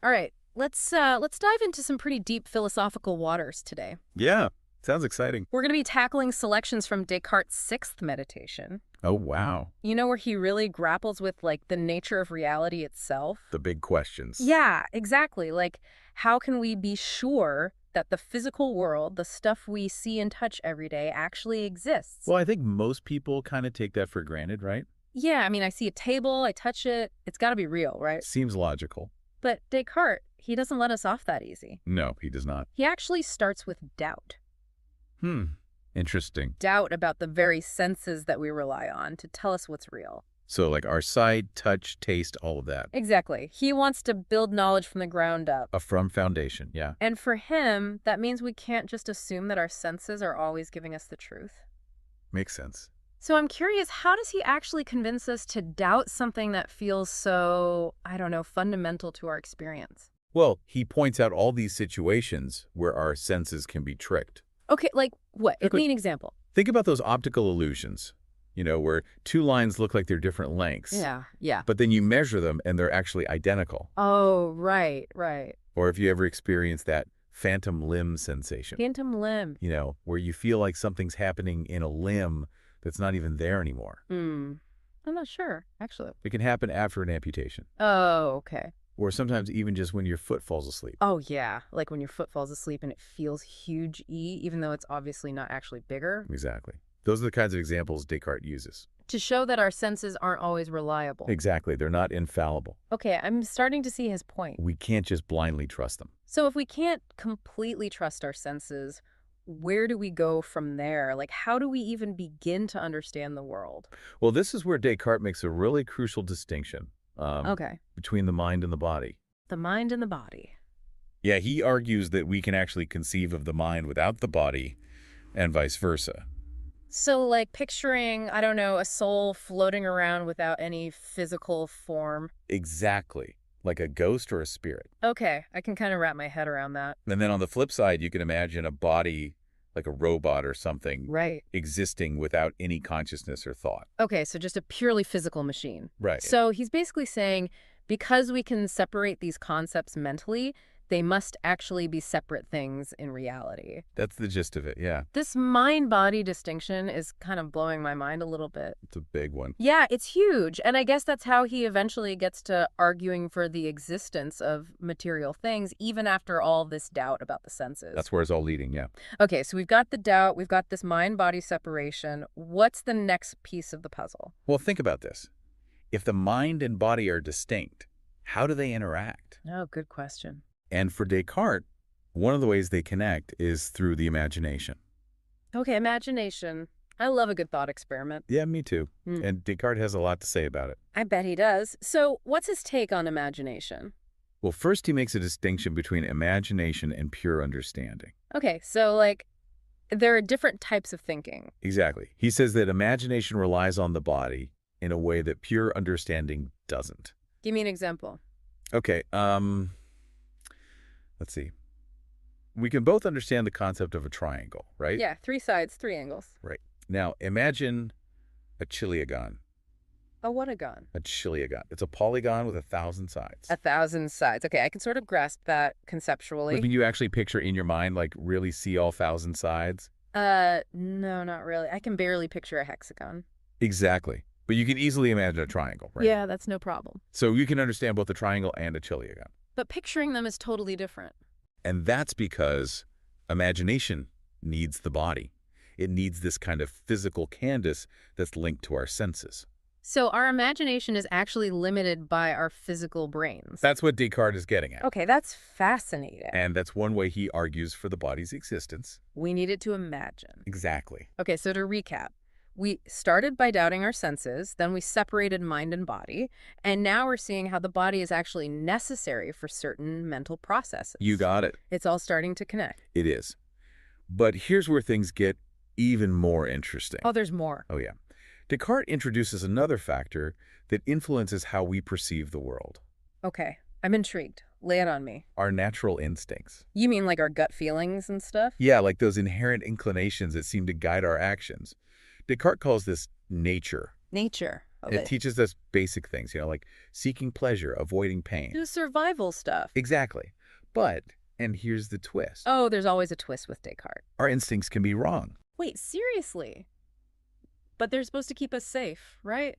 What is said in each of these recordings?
All right, let's dive into some pretty deep philosophical waters today. Yeah, sounds exciting. We're going to be tackling selections from Descartes' sixth meditation. Oh, wow. You know, where he really grapples with, like, the nature of reality itself? The big questions. Yeah, exactly. Like, how can we be sure that the physical world, the stuff we see and touch every day, actually exists? Well, I think most people kind of take that for granted, right? Yeah, I mean, I see a table, I touch it, it's got to be real, right? Seems logical. But Descartes, he doesn't let us off that easy. No, he does not. He actually starts with doubt. Interesting. Doubt about the very senses that we rely on to tell us what's real. So like our sight, touch, taste, all of that. Exactly. He wants to build knowledge from the ground up. A firm foundation, yeah. And for him, that means we can't just assume that our senses are always giving us the truth. Makes sense. So I'm curious, how does he actually convince us to doubt something that feels so, I don't know, fundamental to our experience? Well, he points out all these situations where our senses can be tricked. Okay, like what? Give Quick- me an example. Think about those optical illusions, where two lines look like they're different lengths. Yeah. But then you measure them and they're actually identical. Oh, right. Or if you ever experienced that phantom limb sensation, Phantom limb. where you feel like something's happening in a limb that's not even there anymore. I'm not sure, actually. It can happen after an amputation, Oh, okay. or sometimes even just when your foot falls asleep. Oh, yeah. Like when your foot falls asleep and it feels huge even though it's obviously not actually bigger. Exactly. Those are the kinds of examples Descartes uses. To show that our senses aren't always reliable. Exactly. They're not infallible. Okay, I'm starting to see his point. We can't just blindly trust them. So if we can't completely trust our senses, where do we go from there? Like, how do we even begin to understand the world? Well, this is where Descartes makes a really crucial distinction Okay. between the mind and the body. The mind and the body. Yeah, he argues that we can actually conceive of the mind without the body and vice versa. So, like, picturing, I don't know, a soul floating around without any physical form. Exactly. Like a ghost or a spirit. Okay, I can kind of wrap my head around that. And then on the flip side, you can imagine a body like a robot or something Right. existing without any consciousness or thought. Okay, so just a purely physical machine. Right. So he's basically saying because we can separate these concepts mentally, they must actually be separate things in reality. That's the gist of it, yeah. This mind-body distinction is kind of blowing my mind a little bit. It's a big one. Yeah, it's huge. And I guess that's how he eventually gets to arguing for the existence of material things, even after all this doubt about the senses. That's where it's all leading, yeah. Okay, so we've got the doubt, we've got this mind-body separation. What's the next piece of the puzzle? Well, think about this. If the mind and body are distinct, how do they interact? Oh, good question. And for Descartes, one of the ways they connect is through the imagination. Okay, imagination. I love a good thought experiment. Yeah, me too. And Descartes has a lot to say about it. I bet he does. So what's his take on imagination? Well, first he makes a distinction between imagination and pure understanding. Okay, so like there are different types of thinking. Exactly. He says that imagination relies on the body in a way that pure understanding doesn't. Give me an example. Okay, let's see. We can both understand the concept of a triangle, right? Yeah, 3 sides, 3 angles. Right. Now, imagine a chiliagon. A what a gun? A chiliagon. It's a polygon with 1,000 sides. 1,000 sides. Okay, I can sort of grasp that Like conceptually. when you actually picture in your mind, like really see all 1,000 sides? No, not really. I can barely picture a hexagon. Exactly. But you can easily imagine a triangle, right? Yeah, that's no problem. So you can understand both a triangle and a chiliagon. But picturing them is totally different. And that's because imagination needs the body. It needs this kind of physical canvas that's linked to our senses. So our imagination is actually limited by our physical brains. That's what Descartes is getting at. Okay, that's fascinating. And that's one way he argues for the body's existence. We needed to imagine. Exactly. Okay, so to recap, we started by doubting our senses, then we separated mind and body, and now we're seeing how the body is actually necessary for certain mental processes. You got it. It's all starting to connect. It is. But here's where things get even more interesting. Oh, there's more. Oh, yeah. Descartes introduces another factor that influences how we perceive the world. Okay, I'm intrigued. Lay it on me. Our natural instincts. You mean like our gut feelings and stuff? Yeah, like those inherent inclinations that seem to guide our actions. Descartes calls this nature. Nature. It Okay. teaches us basic things, like seeking pleasure, avoiding pain. Do survival stuff. Exactly. But, and here's the twist, Oh, there's always a twist with Descartes. our instincts can be wrong. Wait, seriously? But they're supposed to keep us safe, right?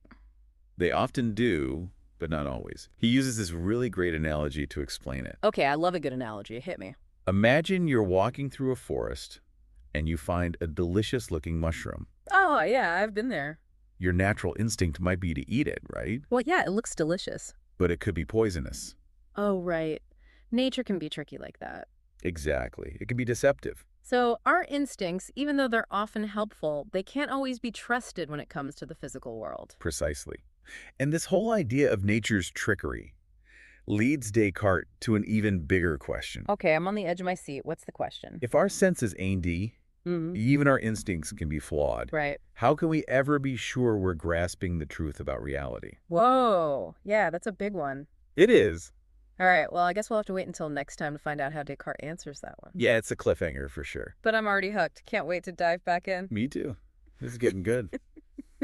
They often do, but not always. He uses this really great analogy to explain it. Okay, I love a good analogy. Hit me. Imagine you're walking through a forest and you find a delicious-looking mushroom. Oh, yeah, I've been there. Your natural instinct might be to eat it, right? Well, yeah, it looks delicious. But it could be poisonous. Oh, right. Nature can be tricky like that. Exactly. It can be deceptive. So our instincts, even though they're often helpful, they can't always be trusted when it comes to the physical world. Precisely. And this whole idea of nature's trickery leads Descartes to an even bigger question. Okay, I'm on the edge of my seat. What's the question? If our senses ain't even our instincts can be flawed, Right. how can we ever be sure we're grasping the truth about reality? Whoa. Yeah, that's a big one. It is. All right, well, I guess we'll have to wait until next time to find out how Descartes answers that one. Yeah, it's a cliffhanger for sure. But I'm already hooked. Can't wait to dive back in. Me too. This is getting good.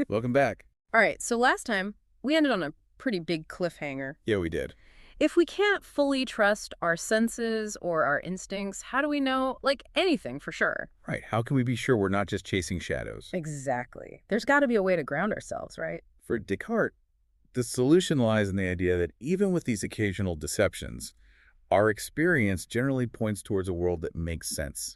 Welcome back. All right, so last time we ended on a pretty big cliffhanger. Yeah, we did. If we can't fully trust our senses or our instincts, how do we know, like, anything for sure? Right. How can we be sure we're not just chasing shadows? Exactly. There's got to be a way to ground ourselves, right? For Descartes, the solution lies in the idea that even with these occasional deceptions, our experience generally points towards a world that makes sense.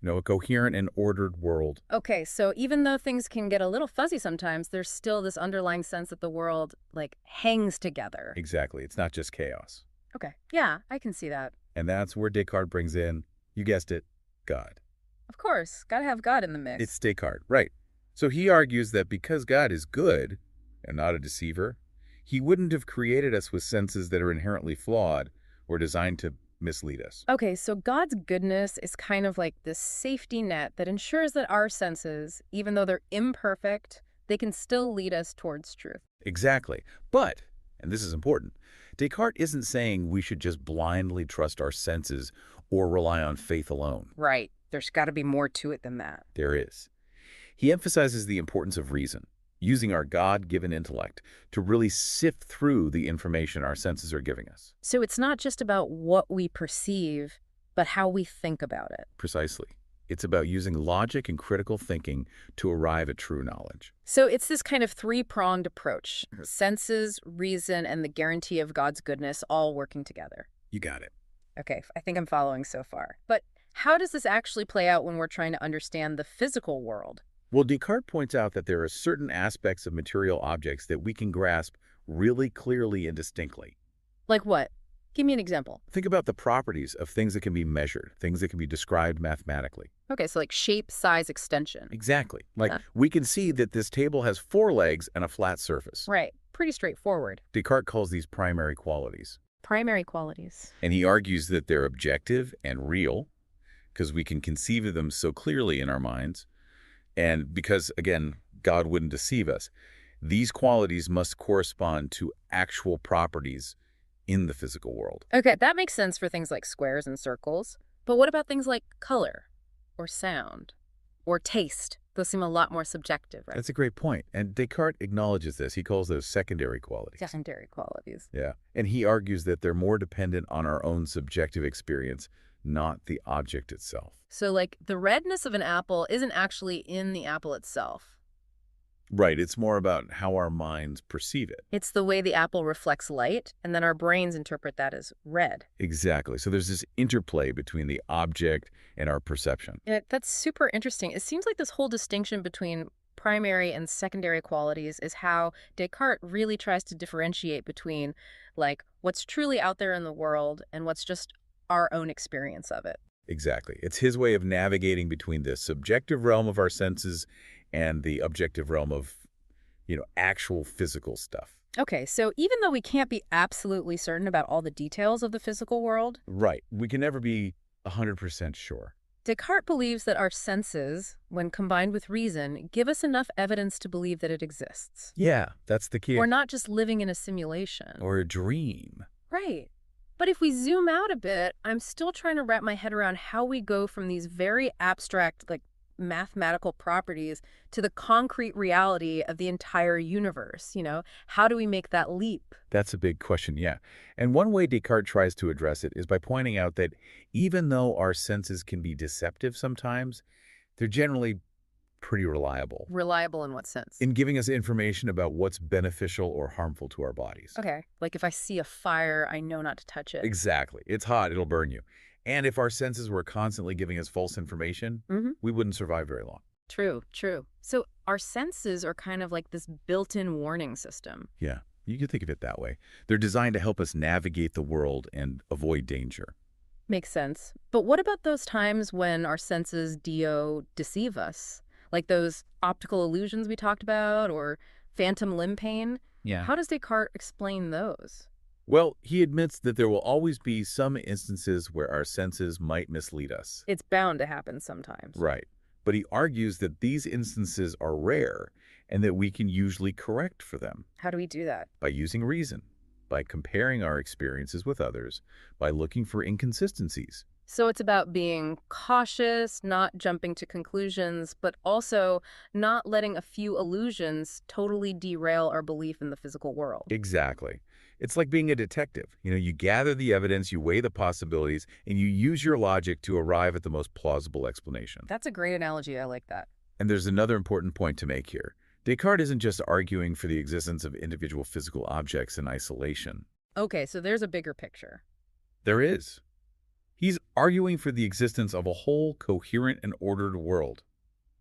A coherent and ordered world. Okay, so even though things can get a little fuzzy sometimes, there's still this underlying sense that the world, like, hangs together. Exactly. It's not just chaos. Okay, yeah, I can see that. And that's where Descartes brings in, you guessed it, God. Of course, gotta have God in the mix. It's Descartes, right. So he argues that because God is good and not a deceiver, he wouldn't have created us with senses that are inherently flawed or designed to mislead us. Okay, so God's goodness is kind of like this safety net that ensures that our senses, even though they're imperfect, they can still lead us towards truth. Exactly. But, and this is important, Descartes isn't saying we should just blindly trust our senses or rely on faith alone. Right. There's got to be more to it than that. There is. He emphasizes the importance of reason, using our God-given intellect to really sift through the information our senses are giving us. So it's not just about what we perceive, but how we think about it. Precisely. It's about using logic and critical thinking to arrive at true knowledge. So it's this kind of three-pronged approach. Senses, reason, and the guarantee of God's goodness all working together. You got it. Okay, I think I'm following so far. But how does this actually play out when we're trying to understand the physical world? Well, Descartes points out that there are certain aspects of material objects that we can grasp really clearly and distinctly. Like what? Give me an example. Think about the properties of things that can be measured, things that can be described mathematically. Okay, so like shape, size, extension. Exactly. Like, we can see that this table has 4 legs and a flat surface. Right. Pretty straightforward. Descartes calls these primary qualities. Primary qualities. And he argues that they're objective and real because we can conceive of them so clearly in our minds. And because, again, God wouldn't deceive us, these qualities must correspond to actual properties in the physical world. Okay, that makes sense for things like squares and circles. But what about things like color or sound or taste? Those seem a lot more subjective, right? That's a great point. And Descartes acknowledges this. He calls those secondary qualities. Secondary qualities. Yeah. And he argues that they're more dependent on our own subjective experience, not the object itself. So, like, the redness of an apple isn't actually in the apple itself. Right. It's more about how our minds perceive it. It's the way the apple reflects light, and then our brains interpret that as red. Exactly. So there's this interplay between the object and our perception. And that's super interesting. It seems like this whole distinction between primary and secondary qualities is how Descartes really tries to differentiate between, like, what's truly out there in the world and what's just our own experience of it. Exactly. It's his way of navigating between the subjective realm of our senses and the objective realm of, actual physical stuff. Okay, so even though we can't be absolutely certain about all the details of the physical world, Right. We can never be 100% sure. Descartes believes that our senses, when combined with reason, give us enough evidence to believe that it exists. Yeah, that's the key. We're not just living in a simulation. Or a dream. Right. But if we zoom out a bit, I'm still trying to wrap my head around how we go from these very abstract, like, mathematical properties to the concrete reality of the entire universe? How do we make that leap? That's a big question, yeah. And one way Descartes tries to address it is by pointing out that even though our senses can be deceptive sometimes, they're generally pretty reliable Reliable in what sense? in giving us information about what's beneficial or harmful to our bodies. Okay. Like if I see a fire, I know not to touch it. Exactly. It's hot, it'll burn you. And if our senses were constantly giving us false information, Hmm. we wouldn't survive very long. True, true. So our senses are kind of like this built-in warning system. Yeah, you could think of it that way. They're designed to help us navigate the world and avoid danger. Makes sense. But what about those times when our senses deceive us? Like those optical illusions we talked about or phantom limb pain? Yeah. How does Descartes explain those? Well, he admits that there will always be some instances where our senses might mislead us. It's bound to happen sometimes. Right. But he argues that these instances are rare and that we can usually correct for them How do we do that? by using reason, by comparing our experiences with others, by looking for inconsistencies. So it's about being cautious, not jumping to conclusions, but also not letting a few illusions totally derail our belief in the physical world. Exactly. It's like being a detective. You gather the evidence, you weigh the possibilities, and you use your logic to arrive at the most plausible explanation. That's a great analogy. I like that. And there's another important point to make here. Descartes isn't just arguing for the existence of individual physical objects in isolation. Okay, so there's a bigger picture. There is. He's arguing for the existence of a whole coherent and ordered world.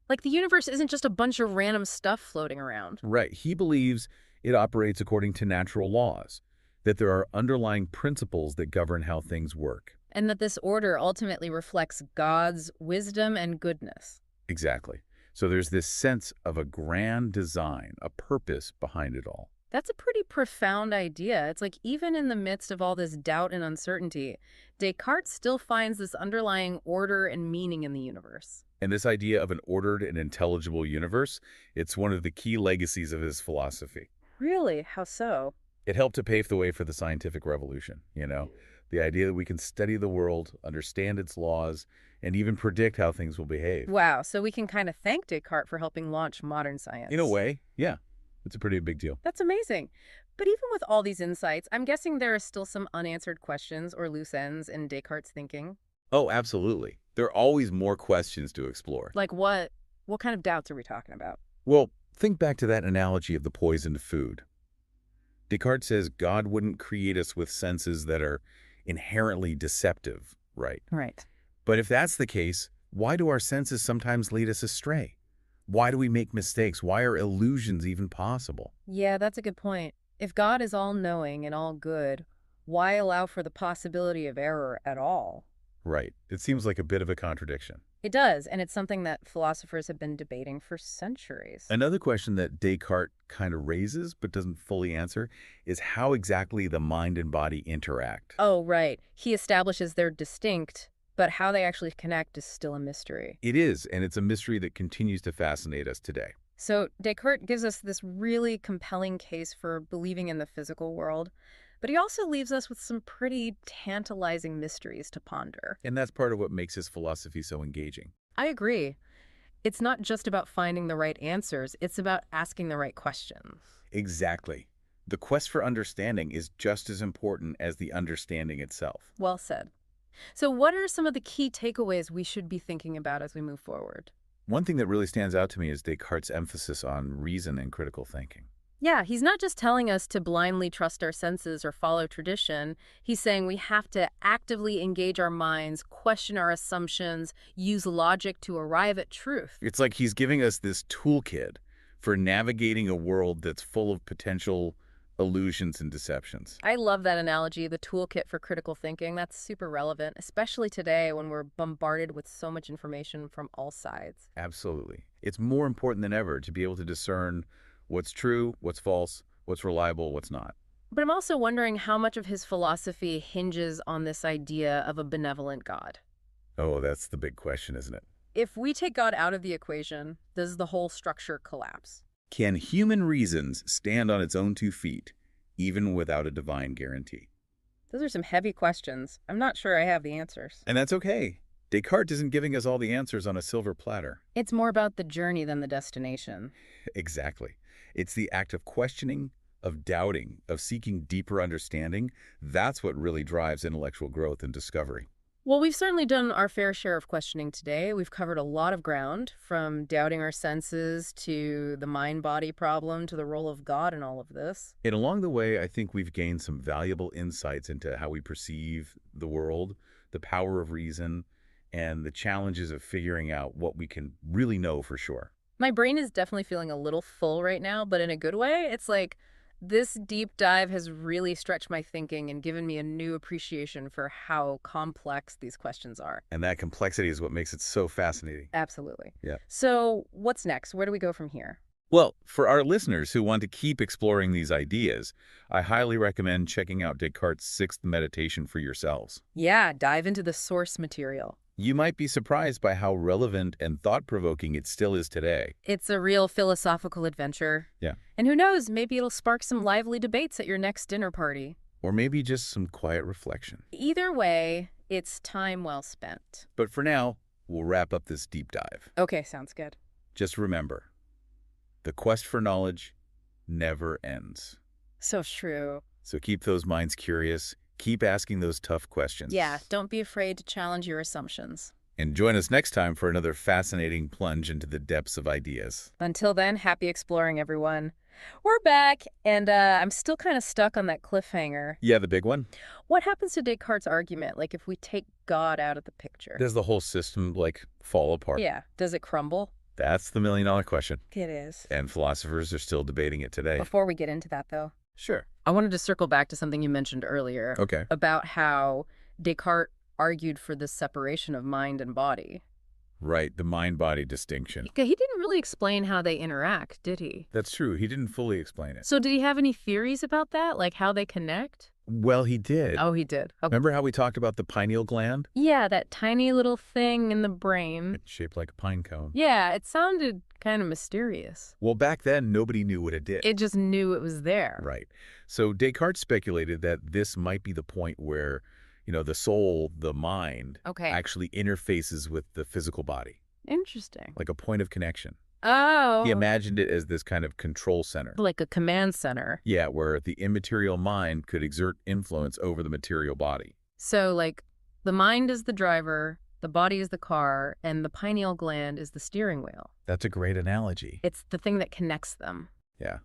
Like the universe isn't just a bunch of random stuff floating around. Right. He believes it operates according to natural laws, that there are underlying principles that govern how things work. And that this order ultimately reflects God's wisdom and goodness. Exactly. So there's this sense of a grand design, a purpose behind it all. That's a pretty profound idea. It's like even in the midst of all this doubt and uncertainty, Descartes still finds this underlying order and meaning in the universe. And this idea of an ordered and intelligible universe, it's one of the key legacies of his philosophy. Really? How so? It helped to pave the way for the scientific revolution. The idea that we can study the world, understand its laws, and even predict how things will behave. Wow, so we can kind of thank Descartes for helping launch modern science. In a way, yeah, it's a pretty big deal. That's amazing. But even with all these insights, I'm guessing there are still some unanswered questions or loose ends in Descartes' thinking. Oh, absolutely. There are always more questions to explore. Like what? What kind of doubts are we talking about? Well, think back to that analogy of the poisoned food. Descartes says God wouldn't create us with senses that are inherently deceptive, right? Right. But if that's the case, why do our senses sometimes lead us astray? Why do we make mistakes? Why are illusions even possible? Yeah, that's a good point. If God is all-knowing and all good, why allow for the possibility of error at all? Right. It seems like a bit of a contradiction. It does, and it's something that philosophers have been debating for centuries. Another question that Descartes kind of raises but doesn't fully answer is how exactly the mind and body interact. Oh, right. He establishes they're distinct, but how they actually connect is still a mystery. It is, and it's a mystery that continues to fascinate us today. So Descartes gives us this really compelling case for believing in the physical world, but he also leaves us with some pretty tantalizing mysteries to ponder. And that's part of what makes his philosophy so engaging. I agree. It's not just about finding the right answers, it's about asking the right questions. Exactly. The quest for understanding is just as important as the understanding itself. Well said. So what are some of the key takeaways we should be thinking about as we move forward? One thing that really stands out to me is Descartes' emphasis on reason and critical thinking. Yeah, he's not just telling us to blindly trust our senses or follow tradition. He's saying we have to actively engage our minds, question our assumptions, use logic to arrive at truth. It's like he's giving us this toolkit for navigating a world that's full of potential illusions and deceptions. I love that analogy, the toolkit for critical thinking. That's super relevant, especially today when we're bombarded with so much information from all sides. Absolutely. It's more important than ever to be able to discern what's true, what's false, what's reliable, what's not. But I'm also wondering how much of his philosophy hinges on this idea of a benevolent God. Oh, that's the big question, isn't it? If we take God out of the equation, does the whole structure collapse? Can human reasons stand on its own 2 feet, even without a divine guarantee? Those are some heavy questions. I'm not sure I have the answers. And that's okay. Descartes isn't giving us all the answers on a silver platter. It's more about the journey than the destination. Exactly. It's the act of questioning, of doubting, of seeking deeper understanding. That's what really drives intellectual growth and discovery. Well, we've certainly done our fair share of questioning today. We've covered a lot of ground, from doubting our senses to the mind-body problem to the role of God in all of this. And along the way, I think we've gained some valuable insights into how we perceive the world, the power of reason, and the challenges of figuring out what we can really know for sure. My brain is definitely feeling a little full right now, but in a good way. It's like this deep dive has really stretched my thinking and given me a new appreciation for how complex these questions are. And that complexity is what makes it so fascinating. Absolutely. Yeah. So what's next? Where do we go from here? Well, for our listeners who want to keep exploring these ideas, I highly recommend checking out Descartes' sixth meditation for yourselves. Yeah, dive into the source material. You might be surprised by how relevant and thought-provoking it still is today. It's a real philosophical adventure. Yeah. And who knows, maybe it'll spark some lively debates at your next dinner party. Or maybe just some quiet reflection. Either way, it's time well spent. But for now, we'll wrap up this deep dive. Okay, sounds good. Just remember, the quest for knowledge never ends. So true. So keep those minds curious, keep asking those tough questions. Yeah, don't be afraid to challenge your assumptions. And join us next time for another fascinating plunge into the depths of ideas. Until then, happy exploring, everyone. We're back, and I'm still kind of stuck on that cliffhanger. Yeah, the big one? What happens to Descartes' argument, like if we take God out of the picture? Does the whole system, fall apart? Yeah, does it crumble? That's the million-dollar question. It is. And philosophers are still debating it today. Before we get into that, though, Sure. I wanted to circle back to something you mentioned earlier Okay. about how Descartes argued for this separation of mind and body. Right, the mind-body distinction. He didn't really explain how they interact, did he? That's true. He didn't fully explain it. So did he have any theories about that, like how they connect? Well, he did. Oh, he did. Okay. Remember how we talked about the pineal gland? Yeah, that tiny little thing in the brain. It's shaped like a pine cone. Yeah, it sounded kind of mysterious. Well, back then, nobody knew what it did. It just knew it was there. Right. So Descartes speculated that this might be the point where, the soul, the mind, Okay. actually interfaces with the physical body, Interesting. like a point of connection. Oh. He imagined it as this kind of control center. Like a command center. Yeah, where the immaterial mind could exert influence over the material body. So, like, the mind is the driver, the body is the car, and the pineal gland is the steering wheel. That's a great analogy. It's the thing that connects them. Yeah.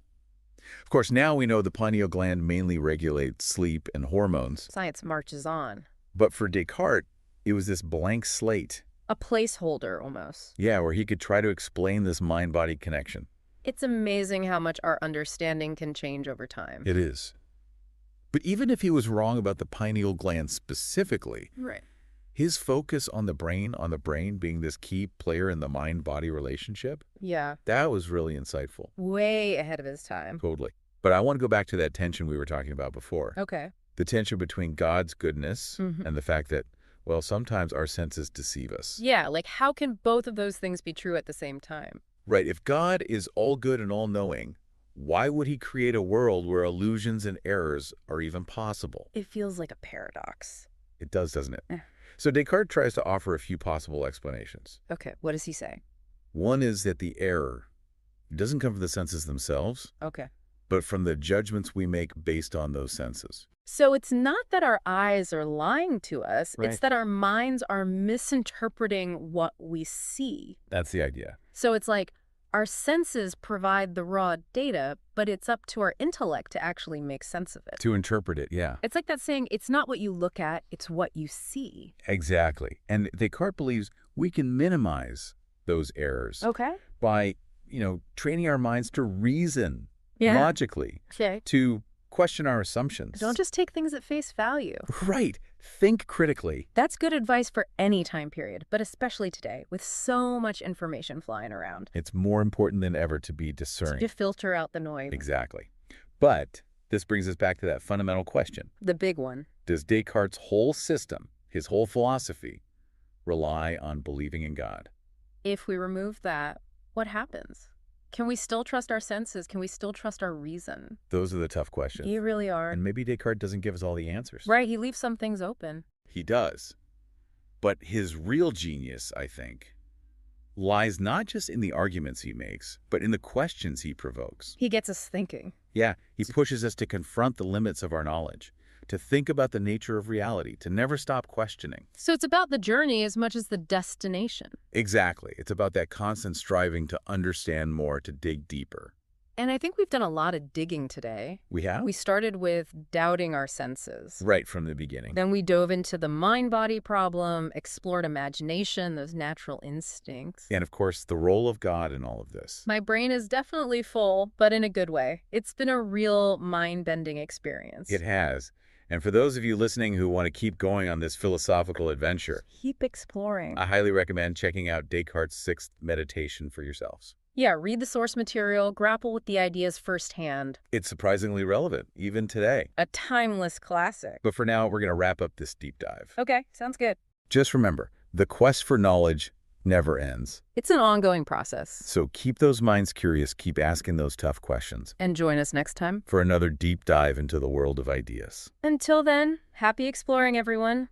Of course, now we know the pineal gland mainly regulates sleep and hormones. Science marches on. But for Descartes, it was this blank slate. A placeholder, almost. Yeah, where he could try to explain this mind-body connection. It's amazing how much our understanding can change over time. It is. But even if he was wrong about the pineal gland specifically, Right. his focus on the brain being this key player in the mind-body relationship, Yeah. that was really insightful. Way ahead of his time. Totally. But I want to go back to that tension we were talking about before. Okay. The tension between God's goodness Mhm. and the fact that, well, sometimes our senses deceive us. Yeah, like how can both of those things be true at the same time? Right. If God is all good and all-knowing, why would he create a world where illusions and errors are even possible? It feels like a paradox. It does, doesn't it? Eh. So Descartes tries to offer a few possible explanations. Okay, what does he say? One is that the error doesn't come from the senses themselves, Okay. but from the judgments we make based on those senses. So it's not that our eyes are lying to us, Right. it's that our minds are misinterpreting what we see. That's the idea. So it's like our senses provide the raw data, but it's up to our intellect to actually make sense of it. To interpret it, yeah. It's like that saying, it's not what you look at, it's what you see. Exactly. And Descartes believes we can minimize those errors Okay. by, training our minds to reason logically, Okay. to question our assumptions. Don't just take things at face value. Right. Think critically. That's good advice for any time period, but especially today, with so much information flying around. It's more important than ever to be discerning. To filter out the noise. Exactly. But this brings us back to that fundamental question. The big one. Does Descartes' whole system, his whole philosophy, rely on believing in God? If we remove that, what happens? Can we still trust our senses? Can we still trust our reason? Those are the tough questions. You really are. And maybe Descartes doesn't give us all the answers. Right, he leaves some things open. He does. But his real genius, I think, lies not just in the arguments he makes, but in the questions he provokes. He gets us thinking. Yeah, he pushes us to confront the limits of our knowledge, to think about the nature of reality, to never stop questioning. So it's about the journey as much as the destination. Exactly. It's about that constant striving to understand more, to dig deeper. And I think we've done a lot of digging today. We have? We started with doubting our senses. Right from the beginning. Then we dove into the mind-body problem, explored imagination, those natural instincts. And of course, the role of God in all of this. My brain is definitely full, but in a good way. It's been a real mind-bending experience. It has. And for those of you listening who want to keep going on this philosophical adventure, Keep exploring. I highly recommend checking out Descartes' Sixth Meditation for yourselves. Yeah, read the source material, grapple with the ideas firsthand. It's surprisingly relevant, even today. A timeless classic. But for now, we're going to wrap up this deep dive. Okay, sounds good. Just remember, the quest for knowledge never ends. It's an ongoing process. So keep those minds curious, keep asking those tough questions And join us next time. for another deep dive into the world of ideas. Until then, happy exploring, everyone.